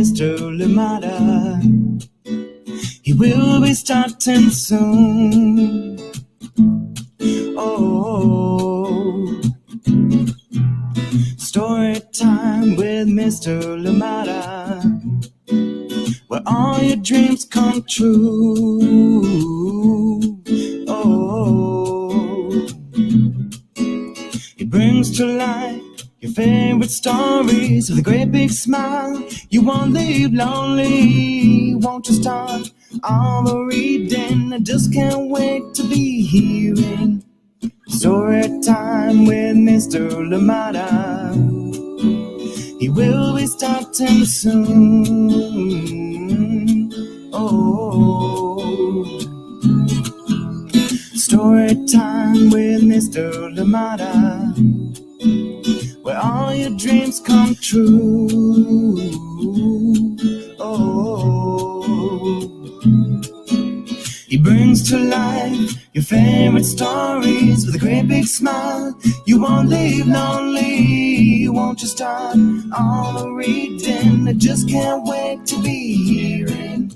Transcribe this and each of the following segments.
Mr. Lamada. He will be starting soon. Oh, story time with Mr. Lamada, where all your dreams come true. Oh, he brings to life your favorite stories with a great big smile. You won't leave lonely, won't you start all the reading? I just can't wait to be hearing story time with Mr. Lamada. He will be starting soon. Oh, story time with Mr. Lamada, where all your dreams come true. Oh, he brings to life your favorite stories with a great big smile. You won't leave lonely, won't you start all the reading? I just can't wait to be hearing.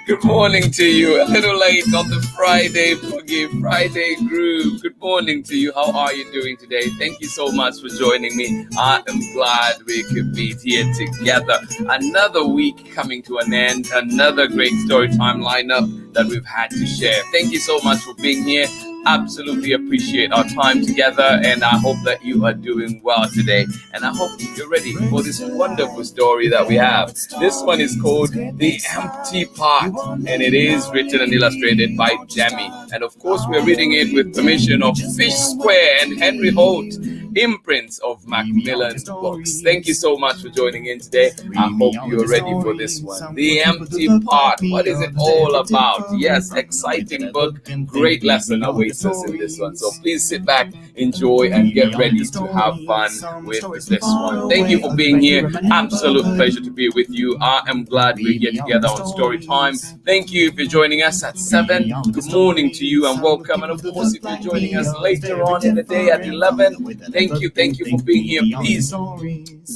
Good morning to you. A little late on the Friday boogie, Friday groove. Good morning to you. How are you doing today? Thank you so much for joining me. I am glad we could be here together. Another week coming to an end. Another great story time lineup that we've had to share. Thank you so much for being here. Absolutely appreciate our time together, and I hope that you are doing well today, and I hope you're ready for this wonderful story that we have. This one is called The Empty Part, and it is written and illustrated by DEMI, and of course we're reading it with permission of Fish Square and Henry Holt, imprints of Macmillan books. Thank you so much for joining in today. I hope you're ready for this one. The Empty Part, what is it all about? Yes, exciting book, great lesson awaits us in this one. So please sit back, enjoy, and get ready to have fun with this one. Thank you for being here. Absolute pleasure to be with you. I am glad we're here together on Story Time. Thank you for joining us at 7. Good morning to you and welcome. And of course, if you're joining us later on in the day at 11, thank you for being here. Please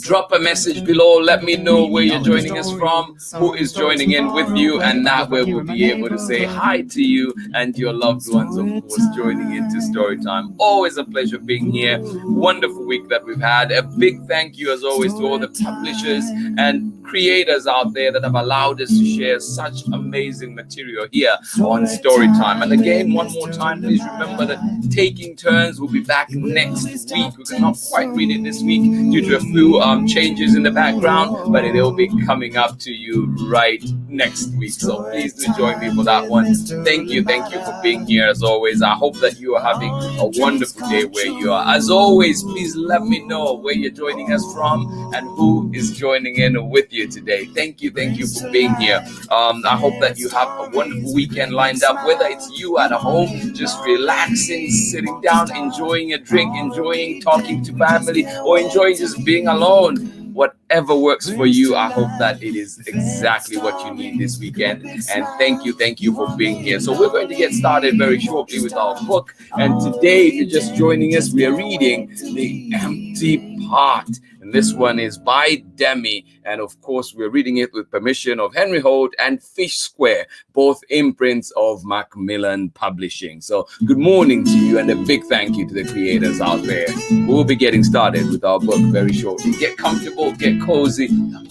drop a message below. Let me know where you're joining us from, who is joining in with you, and that way we'll be able to say hi to you and your loved ones, of course, joining into Story Time. Always a pleasure being here. Wonderful week that we've had. A big thank you as always to all the publishers and creators out there that have allowed us to share such amazing material here on Story Time. And again, one more time, please remember that Taking Turns will be back next week. We cannot quite read it this week due to a few changes in the background, but it will be coming up to you right next week. So please do join me for that one. Thank you for being here as always. I hope that you are having a wonderful day where you are. As always, please let me know where you're joining us from and who is joining in with you today. Thank you for being here. I hope that you have a wonderful weekend lined up, whether it's you at home, just relaxing, sitting down, enjoying a drink, enjoying talking to family, or enjoying just being alone. Whatever works for you, I hope that it is exactly what you need this weekend. And thank you for being here. So we're going to get started very shortly with our book. And today, if you're just joining us, we are reading The Empty Part. And this one is by DEMI. And of course, we're reading it with permission of Henry Holt and Fish Square, both imprints of Macmillan Publishing. So good morning to you and a big thank you to the creators out there. We'll be getting started with our book very shortly. Get comfortable, get cozy, and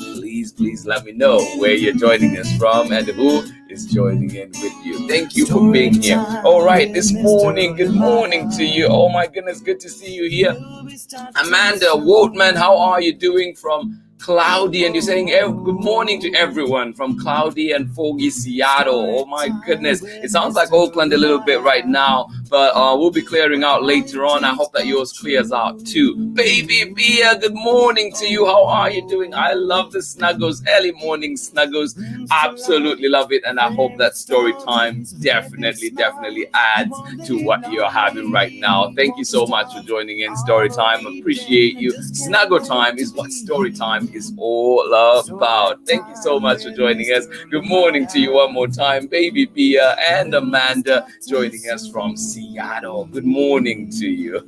please let me know where you're joining us from and who is joining in with you. Thank you for being here. All right, this morning, good morning to you. Oh my goodness, good to see you here. Amanda Waltman, how are you doing from cloudy? And you're saying good morning to everyone from cloudy and foggy Seattle. Oh my goodness, it sounds like Oakland a little bit right now, but we'll be clearing out later on. I hope that yours clears out too. Baby Bia, good morning to you. How are you doing? I love the snuggles, early morning snuggles. Absolutely love it, and I hope that story time definitely adds to what you're having right now. Thank you so much for joining in Story Time. Appreciate you. Snuggle time is what story time is all about. Thank you so much for joining us. Good morning to you one more time, Baby Bia and Amanda, joining us from Seattle. Seattle. Good morning to you.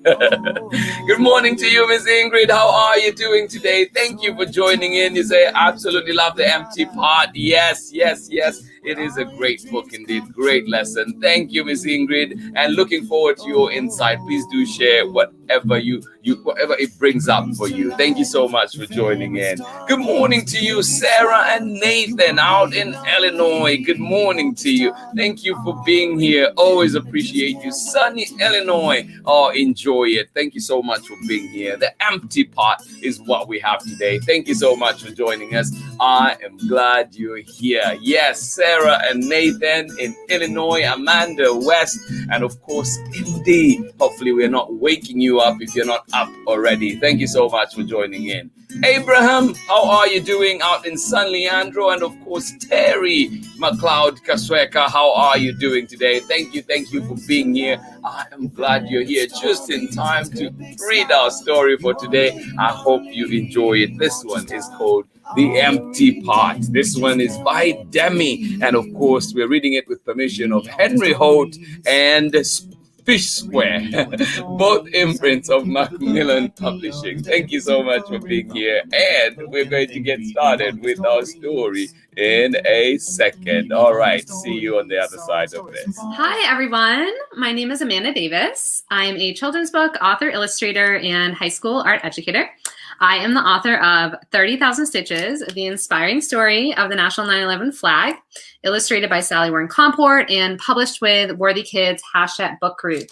Good morning to you, Miss Ingrid. How are you doing today? Thank you for joining in. You say, absolutely love the empty part. Yes, yes, yes. It is a great book indeed. Great lesson. Thank you, Miss Ingrid. And looking forward to your insight. Please do share whatever whatever it brings up for you. Thank you so much for joining in. Good morning to you, Sarah and Nathan out in Illinois. Good morning to you. Thank you for being here. Always appreciate you. Sunny Illinois. Oh, enjoy it. Thank you so much for being here. The empty part is what we have today. Thank you so much for joining us. I am glad you're here. Yes, Sarah and Nathan in Illinois, Amanda West, and of course, Indy. Hopefully, we're not waking you up if you're not up already. Thank you so much for joining in. Abraham, how are you doing out in San Leandro? And of course, Terry McLeod Kasweka, how are you doing today? Thank you for being here. I am glad you're here just in time to read our story for today. I hope you enjoy it. This one is called The Empty Part. This one is by DEMI. And of course, we're reading it with permission of Henry Holt and Fish Square, both imprints of Macmillan Publishing. Thank you so much for being here. And we're going to get started with our story in a second. All right, see you on the other side of this. Hi, everyone. My name is Amanda Davis. I'm a children's book author, illustrator, and high school art educator. I am the author of 30,000 Stitches, the inspiring story of the National 9/11 flag, illustrated by Sally Warren Comport and published with Worthy Kids # book group.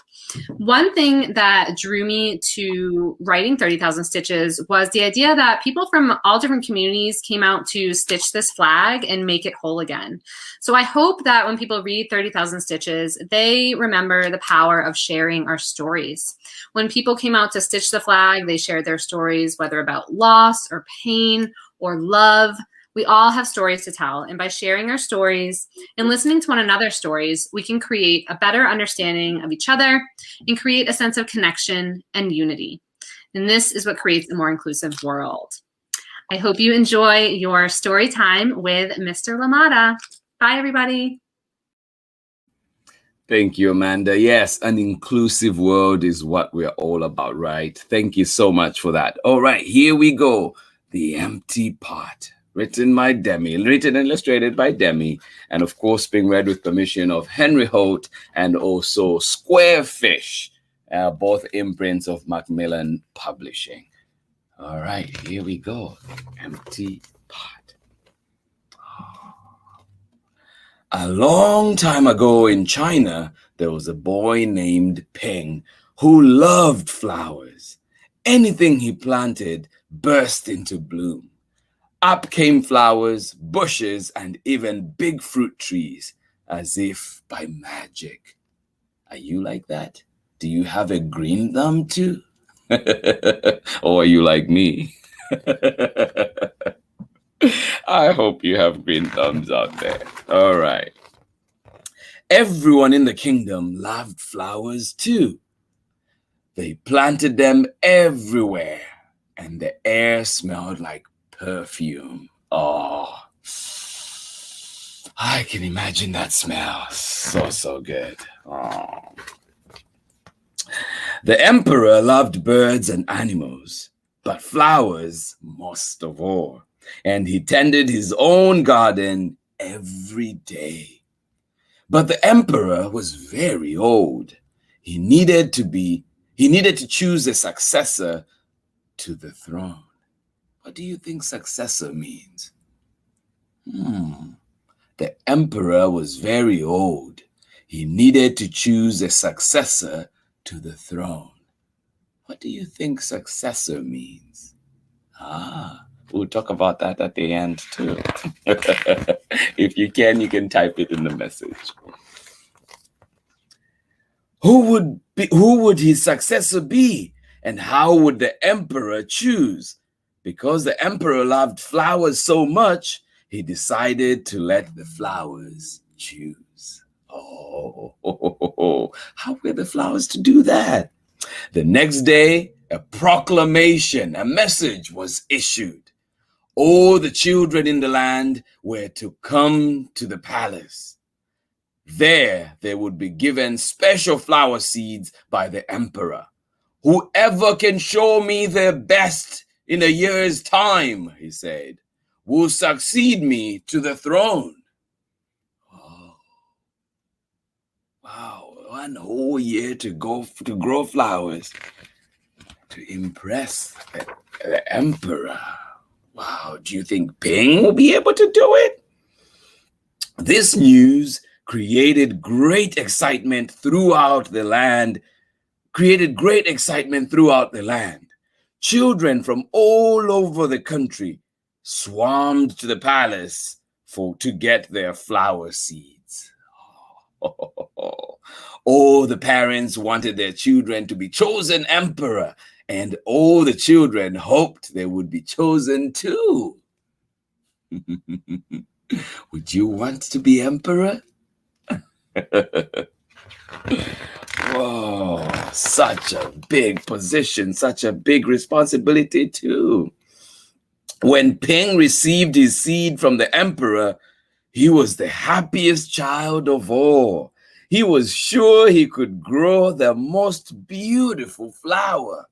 One thing that drew me to writing 30,000 Stitches was the idea that people from all different communities came out to stitch this flag and make it whole again. So I hope that when people read 30,000 Stitches, they remember the power of sharing our stories. When people came out to stitch the flag, they shared their stories, whether about loss or pain or love. We all have stories to tell, and by sharing our stories and listening to one another's stories, we can create a better understanding of each other and create a sense of connection and unity. And this is what creates a more inclusive world. I hope you enjoy your story time with Mr. Lamada. Bye, everybody. Thank you, Amanda. Yes, an inclusive world is what we're all about, right? Thank you so much for that. All right, here we go. The Empty Part. Written by DEMI, written and illustrated by DEMI, and of course being read with permission of Henry Holt and also Squarefish, both imprints of Macmillan Publishing. All right, here we go. Empty Part. A long time ago in China, there was a boy named Peng who loved flowers. Anything he planted burst into bloom. Up came flowers, bushes, and even big fruit trees, as if by magic. Are you like that? Do you have a green thumb too? Or are you like me? I hope you have green thumbs out there. All right. Everyone in the kingdom loved flowers too. They planted them everywhere, and the air smelled like perfume. Oh, I can imagine that smell. So good. Oh. The emperor loved birds and animals, but flowers most of all. And he tended his own garden every day. But the emperor was very old. He needed to choose a successor to the throne. What do you think successor means? The emperor was very old. He needed to choose a successor to the throne. What do you think successor means? We'll talk about that at the end too. If you can type it in the message. Who would his successor be? And how would the emperor choose? Because the emperor loved flowers so much, he decided to let the flowers choose. Oh, how were the flowers to do that? The next day, a proclamation, a message was issued. All the children in the land were to come to the palace. There they would be given special flower seeds by the emperor. Whoever can show me their best in a year's time, he said, will succeed me to the throne. Oh, wow, 1 whole year to grow flowers to impress the emperor. Wow, do you think Ping will be able to do it? This news created great excitement throughout the land. Children from all over the country swarmed to the palace to get their flower seeds. All the parents wanted their children to be chosen emperor, and all the children hoped they would be chosen too. Would you want to be emperor? Whoa, such a big position, such a big responsibility too. When Ping received his seed from the emperor, he was the happiest child of all. He was sure he could grow the most beautiful flower.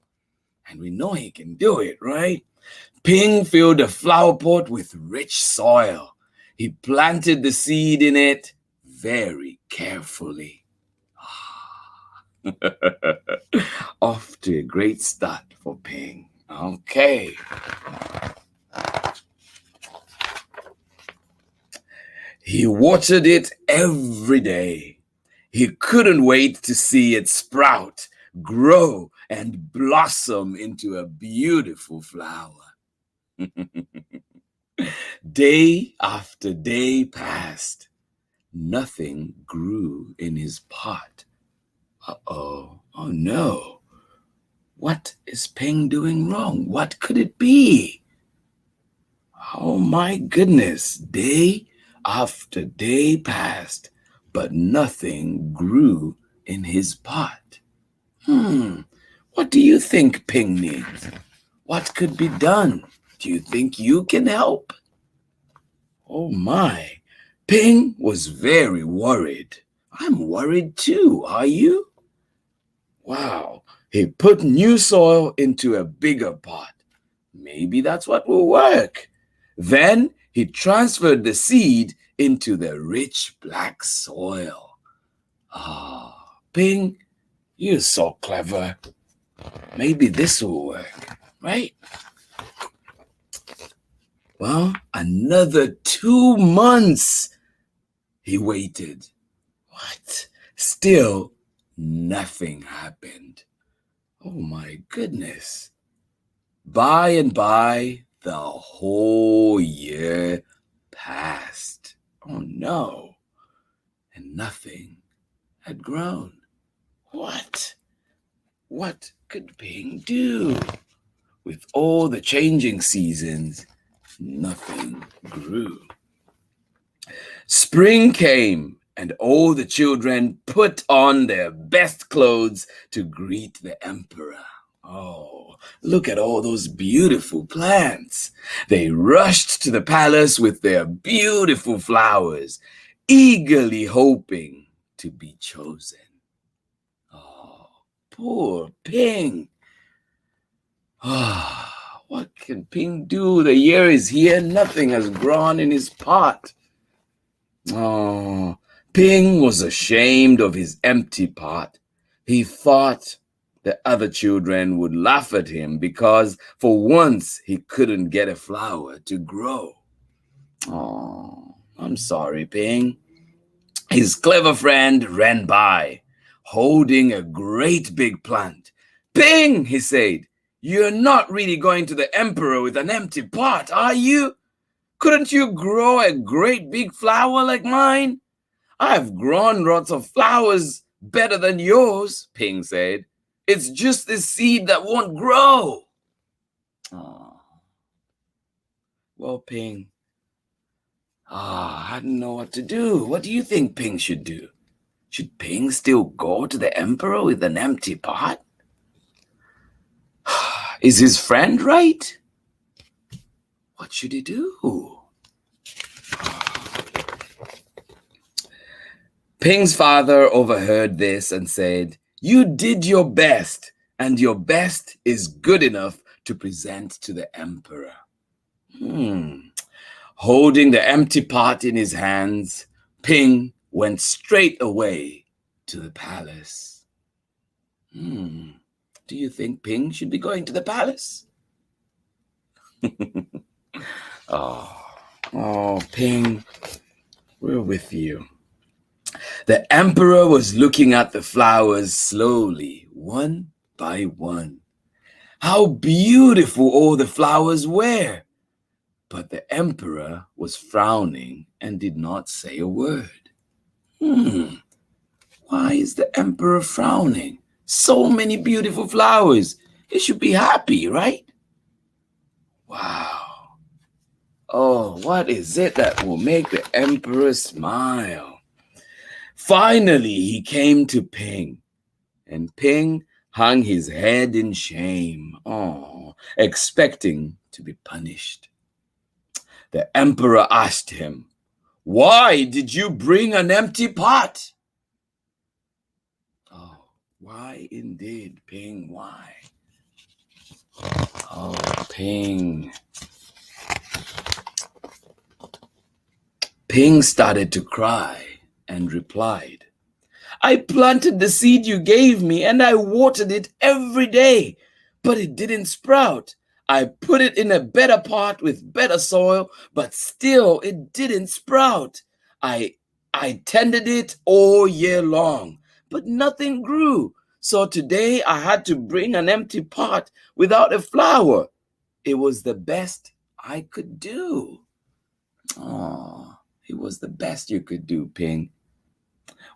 And we know he can do it, right? Ping filled a flower pot with rich soil. He planted the seed in it very carefully. Off to a great start for Ping. Okay. He watered it every day. He couldn't wait to see it sprout, grow, and blossom into a beautiful flower. Day after day passed. Nothing grew in his pot. Uh-oh. Oh no. What is Ping doing wrong? What could it be? Oh my goodness. Day after day passed, but nothing grew in his pot. What do you think Ping needs? What could be done? Do you think you can help? Oh my. Ping was very worried. I'm worried too. Are you? Wow. He put new soil into a bigger pot. Maybe that's what will work. Then he transferred the seed into the rich black soil. Ping, you're so clever. Maybe this will work, right? Well, another 2 months he waited. What? Still nothing happened. Oh my goodness. By and by, the whole year passed. Oh no. And nothing had grown. What? What could Ping do? With all the changing seasons, nothing grew. Spring came, and all the children put on their best clothes to greet the emperor. Oh, look at all those beautiful plants. They rushed to the palace with their beautiful flowers, eagerly hoping to be chosen. Oh, poor Ping. What can Ping do? The year is here. Nothing has grown in his pot. Oh, Ping was ashamed of his empty pot. He thought the other children would laugh at him because for once he couldn't get a flower to grow. Oh, I'm sorry, Ping. His clever friend ran by, holding a great big plant. Ping, he said, you're not really going to the emperor with an empty pot, are you? Couldn't you grow a great big flower like mine? I've grown lots of flowers better than yours, Ping said. It's just this seed that won't grow. Oh. Well, Ping, I don't know what to do. What do you think Ping should do? Should Ping still go to the emperor with an empty pot? Is his friend right? What should he do? Ping's father overheard this and said, "You did your best, and your best is good enough to present to the emperor." Holding the empty pot in his hands, Ping went straight away to the palace. Do you think Ping should be going to the palace? Oh, Ping, we're with you. The emperor was looking at the flowers slowly, one by one. How beautiful all the flowers were! But the emperor was frowning and did not say a word. Why is the emperor frowning? So many beautiful flowers. He should be happy, right? Wow. Oh, what is it that will make the emperor smile? Finally, he came to Ping, and Ping hung his head in shame, expecting to be punished. The emperor asked him, "Why did you bring an empty pot?" Oh, why indeed, Ping, why? Oh, Ping. Ping started to cry and replied, "I planted the seed you gave me and I watered it every day, but it didn't sprout. I put it in a better pot with better soil, but still it didn't sprout. I tended it all year long, but nothing grew. So today I had to bring an empty pot without a flower. It was the best I could do." Oh, it was the best you could do, Ping.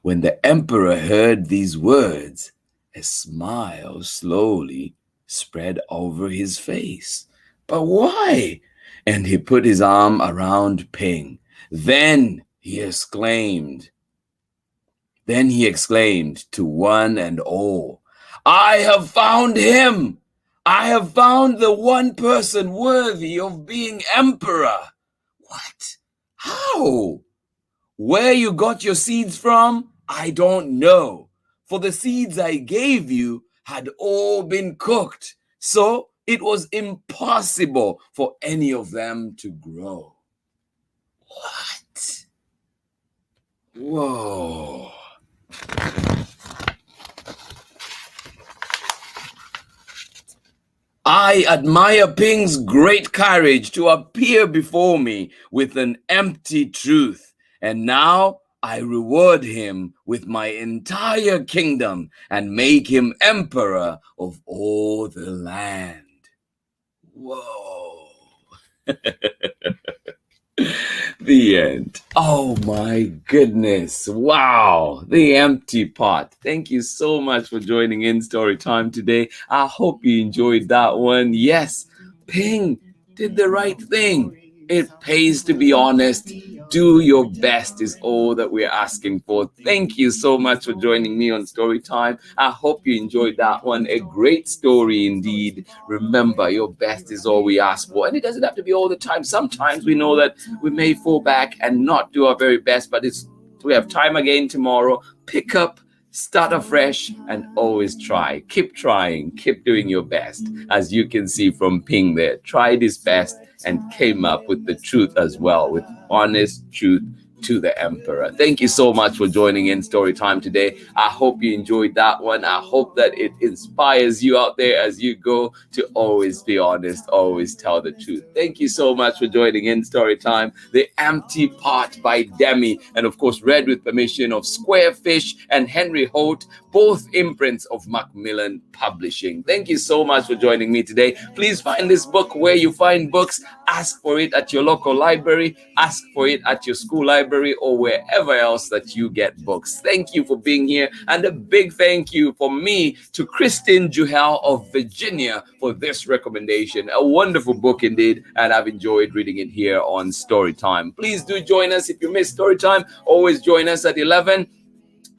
When the emperor heard these words, a smile slowly spread over his face. "But why?" And he put his arm around Ping. Then he exclaimed to one and all, "I have found him! I have found the one person worthy of being emperor." What? How? Where you got your seeds from, I don't know. For the seeds I gave you had all been cooked, so it was impossible for any of them to grow. What? Whoa. I admire Ping's great courage to appear before me with an empty truth, and now I reward him with my entire kingdom and make him emperor of all the land. Whoa. The end. Oh my goodness. Wow. The empty pot. Thank you so much for joining in Story Time today. I hope you enjoyed that one. Yes, Ping did the right thing. It pays to be honest. Do your best is all that we're asking for. Thank you so much for joining me on Story Time. I hope you enjoyed that one. A great story indeed. Remember, your best is all we ask for. And it doesn't have to be all the time. Sometimes we know that we may fall back and not do our very best, but we have time again tomorrow. Pick up, start afresh, and always try. Keep trying. Keep doing your best. As you can see from Ping there, tried his best and came up with the truth as well, with honest truth to the emperor. Thank you so much for joining in Story Time today. I hope you enjoyed that one. I hope that it inspires you out there as you go to always be honest, always tell the truth. Thank you so much for joining in Story Time. The Empty Pot by DEMI, and of course read with permission of Squarefish and Henry Holt, both imprints of Macmillan Publishing. Thank you so much for joining me today. Please find this book where you find books. Ask for it at your local library, ask for it at your school library, or wherever else that you get books. Thank you for being here, and a big thank you from me to Christine Juhel of Virginia for this recommendation. A wonderful book indeed, and I've enjoyed reading it here on Story Time. Please do join us if you missed Story Time. Always join us at 11.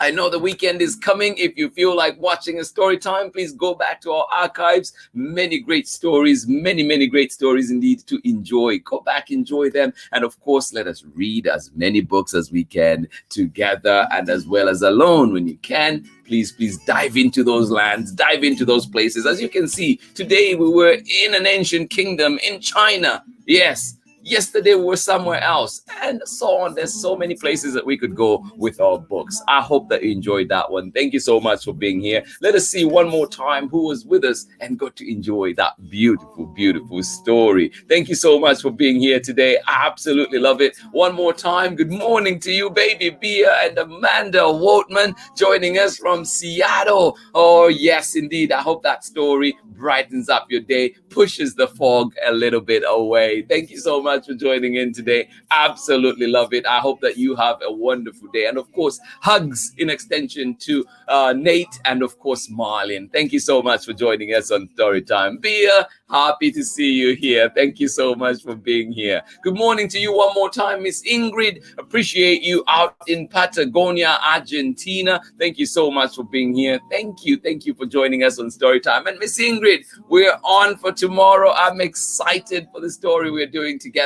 I know the weekend is coming. If you feel like watching a story time, please go back to our archives. Many great stories, many great stories indeed to enjoy. Go back, enjoy them. And of course, let us read as many books as we can together and as well as alone when you can. Please dive into those lands, dive into those places. As you can see, today we were in an ancient kingdom in China. Yes. Yesterday we were somewhere else, and so on. There's so many places that we could go with our books. I hope that you enjoyed that one. Thank you so much for being here. Let us see one more time who was with us and got to enjoy that beautiful story. Thank you so much for being here today. I absolutely love it. One more time, good morning to you, baby Bia and Amanda Wotman, joining us from Seattle. Oh yes, indeed. I hope that story brightens up your day, pushes the fog a little bit away. Thank you so much for joining in today. Absolutely love it. I hope that you have a wonderful day. And of course, hugs in extension to Nate and of course Marlin. Thank you so much for joining us on Storytime. Bia, happy to see you here. Thank you so much for being here. Good morning to you one more time, Miss Ingrid. Appreciate you out in Patagonia, Argentina. Thank you so much for being here. Thank you for joining us on Storytime. And Miss Ingrid, we're on for tomorrow. I'm excited for the story we're doing together.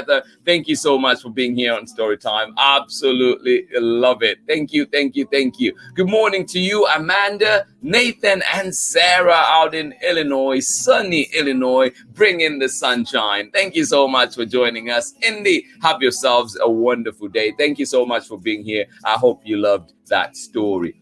Thank you so much for being here on Storytime. Absolutely love it. Thank you. Good morning to you, Amanda, Nathan, and Sarah out in Illinois, sunny Illinois. Bring in the sunshine. Thank you so much for joining us. Indy, have yourselves a wonderful day. Thank you so much for being here. I hope you loved that story.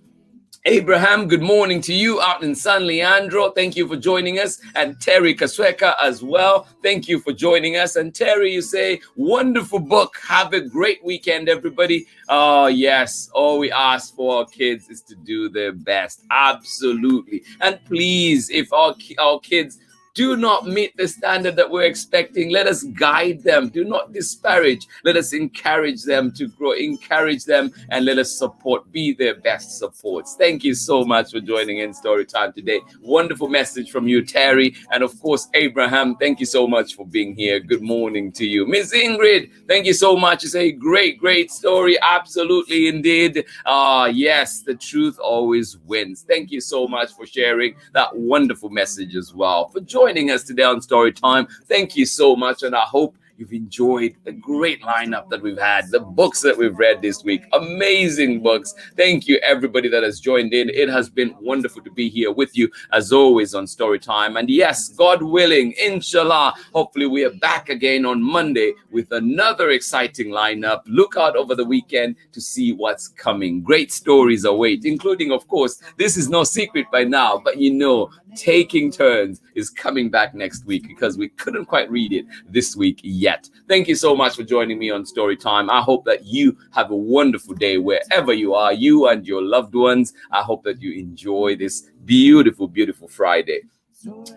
Abraham, good morning to you out in San Leandro. Thank you for joining us. And Terry Kasweka as well. Thank you for joining us. And Terry, you say, wonderful book. Have a great weekend, everybody. Oh, yes. All we ask for our kids is to do their best. Absolutely. And please, if our kids do not meet the standard that we're expecting, let us guide them. Do not disparage. Let us encourage them to grow, encourage them, and let us support, be their best supports. Thank you so much for joining in Storytime today. Wonderful message from you, Terry. And of course, Abraham, thank you so much for being here. Good morning to you. Miss Ingrid, thank you so much. It's a great story. Absolutely, indeed. Yes, the truth always wins. Thank you so much for sharing that wonderful message as well. For joining us today on Storytime. Thank you so much, and I hope you've enjoyed the great lineup that we've had, the books that we've read this week. Amazing books. Thank you, everybody that has joined in. It has been wonderful to be here with you, as always, on Storytime. And yes, God willing, inshallah, hopefully we are back again on Monday with another exciting lineup. Look out over the weekend to see what's coming. Great stories await, including, of course, this is no secret by now, but you know, Taking Turns is coming back next week because we couldn't quite read it this week yet. Thank you so much for joining me on Storytime. I hope that you have a wonderful day wherever you are, you and your loved ones. I hope that you enjoy this beautiful Friday.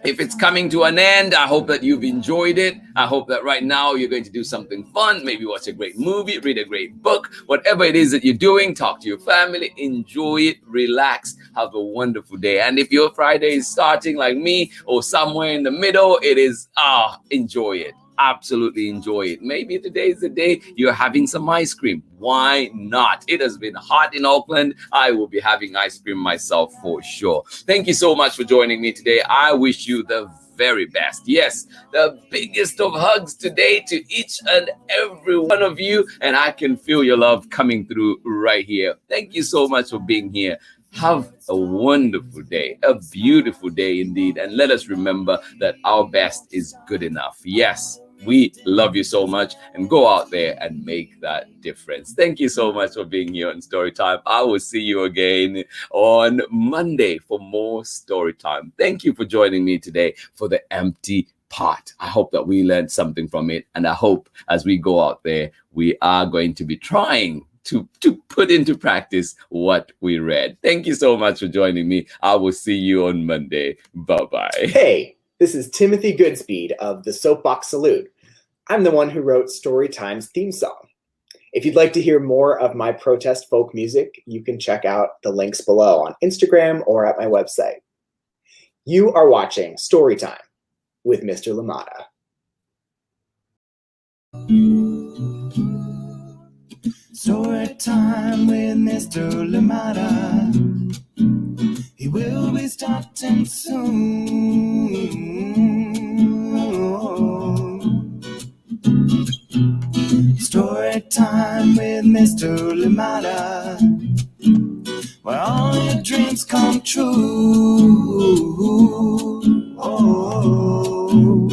If it's coming to an end, I hope that you've enjoyed it. I hope that right now you're going to do something fun, maybe watch a great movie, read a great book, whatever it is that you're doing, talk to your family, enjoy it, relax, have a wonderful day. And if your Friday is starting like me or somewhere in the middle, it is, enjoy it. Absolutely enjoy it. Maybe today is the day you're having some ice cream. Why not? It has been hot in Auckland. I will be having ice cream myself for sure. Thank you so much for joining me today. I wish you the very best. Yes, the biggest of hugs today to each and every one of you. And I can feel your love coming through right here. Thank you so much for being here. Have a wonderful day, a beautiful day indeed. And let us remember that our best is good enough. Yes. We love you so much, and go out there and make that difference. Thank you so much for being here on Storytime. I will see you again on Monday for more Storytime. Thank you for joining me today for the empty part. I hope that we learned something from it, and I hope as we go out there, we are going to be trying to put into practice what we read. Thank you so much for joining me. I will see you on Monday. Bye-bye. Hey, this is Timothy Goodspeed of the Soapbox Salute. I'm the one who wrote Storytime's theme song. If you'd like to hear more of my protest folk music, you can check out the links below on Instagram or at my website. You are watching Storytime with Mr. Lamada. Story time with Mr. Lamada. He will be starting soon. Story time with Mr. Lamada, where all your dreams come true. Oh,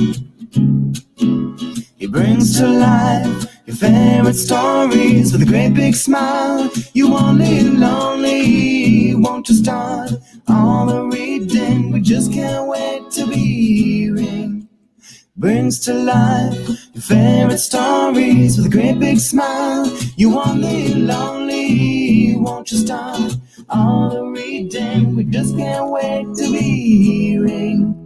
he brings to life your favorite stories with a great big smile. You won't live lonely, won't you start all the reading? We just can't wait to be hearing. Brings to life your favorite stories with a great big smile. You won't live lonely, won't you start all the reading? We just can't wait to be hearing.